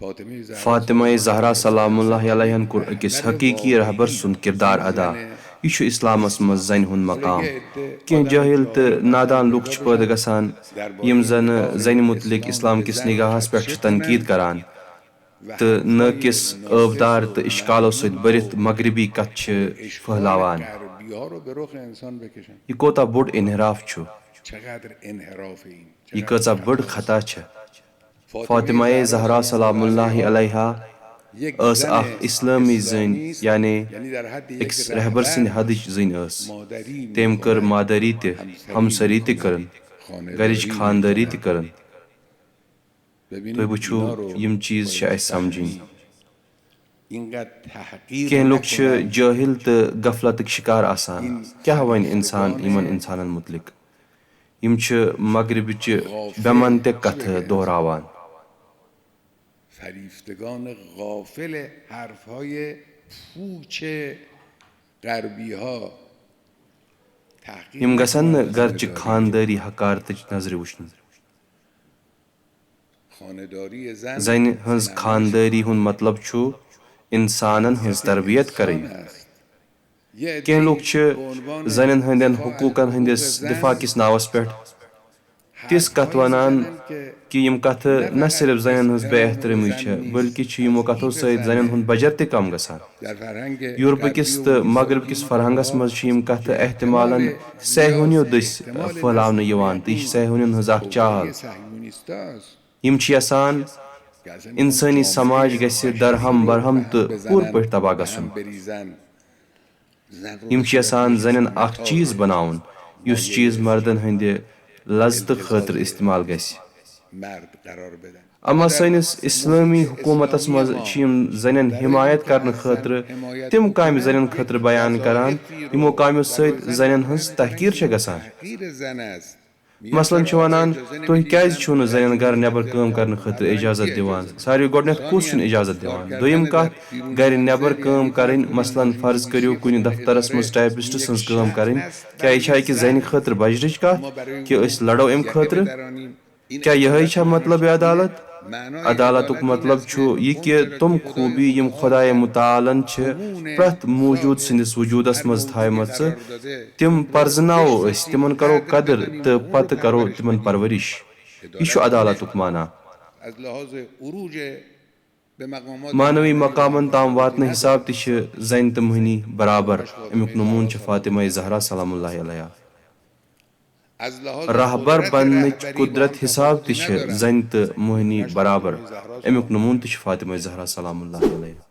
Fatima Zahra सलामुल्लाह अलैहा core अकिस हकीकी रहबर सुन किरदार अदा। यह इस्लामस मज जन हुंद मकाम। कह जाहिल तो नादान लुक पैदा गसान यम जन जन मुतलिक इस्लाम किस निगाहस पे तनकीद करान तो न किस आबदार तो इश्कालों सत बरित मगरबी कथ फहलावान। यह कोता बोड़ इनहराफ छु, यह कचा बड़ खता छ। फातिमा ज़हरा सलामुल्लाह अलैहा अस अख इस्लामी जन यानी एक रहबर सिंद हदच जन अस। तेम कर मादरी ते हमसरी ते करन गरिच खानदारी ते करन। तो वुचो यम चीज समझिन। कह लोग जाहिल तो गफलत शिकार आसान। क्या वन इंसान यमन इंसानन मुतलिक यम मगरबिच बेमन ते कथ दोहरावान। फरिफ्तगान गाफिल हरफهای पूछ غربی ها यम गसन गरच खानदारी हकारत नजर वुचन। जन हज खानदारी हुंद मतलब छु इंसानन हज तरबियत करन। कह लोग जन हंदन हुकूकन हंदिस दिफा किस नावस पे तिस कथ वनान कि यम कथ न सिर्फ जन हज बेहतरमी बल्कि यमो कथों सत जन हुंद बजर ते कम गसान। यूरोप किस तो मगरब किस फरहंगस मज यम कथ एहतमालन सैहोनियों दस फहलावन यवान तो यह सैहोनियन हज अख चाल। यम यसान इंसानी समाज गस्य दरहम बरहम तो पूर पे तबाह गसन। यम यसान जन अख चीज बनावन युस चीज मर्दन हंदे लज्जत खतर इस्तेमाल गस्य। अमा सनिस इस्लामी हुकूमतस मज जन हिमायत करने खतर तिम काम जन खतर बयान करान यमो कामों सत जन हज तहकीर गसान। मसलन वनान तुह क्या जन घर नबर काम करने खतर इजाजत दिवान। सारे गोडनेथ कुस इजाजत दिवान। दोयम कथ घर नबर काम करें मसलन फर्ज करियो कुन दफ्तरस मज टाइपिस्ट सज काम करें। क्या यह कि जन खतर बजरच कथ कि अस लड़ो अम खतर। क्या यह मतलब अदालत। अदालतुक मतलब यह कि तुम खूबी यम खुदाए मुतालन प्रथ मौजूद सिंदिस वजूदस मज थामच तिम परजनाओ तिमन करो कदर तो पत करो तिमन परवरिश। यह अदालतुक माना। मानवी मकामन ताम वातन हिसाब तश जन तो मोहनी बराबर। अमुक नमून फातिमा ज़हरा सलामुल्लाह अलैहा। रहबर बनने कुदरत हिसाब तश जन तो मोहनी बराबर। अमुक नमून तश फातिमा ज़हरा सलामुल्लाह अलैहा।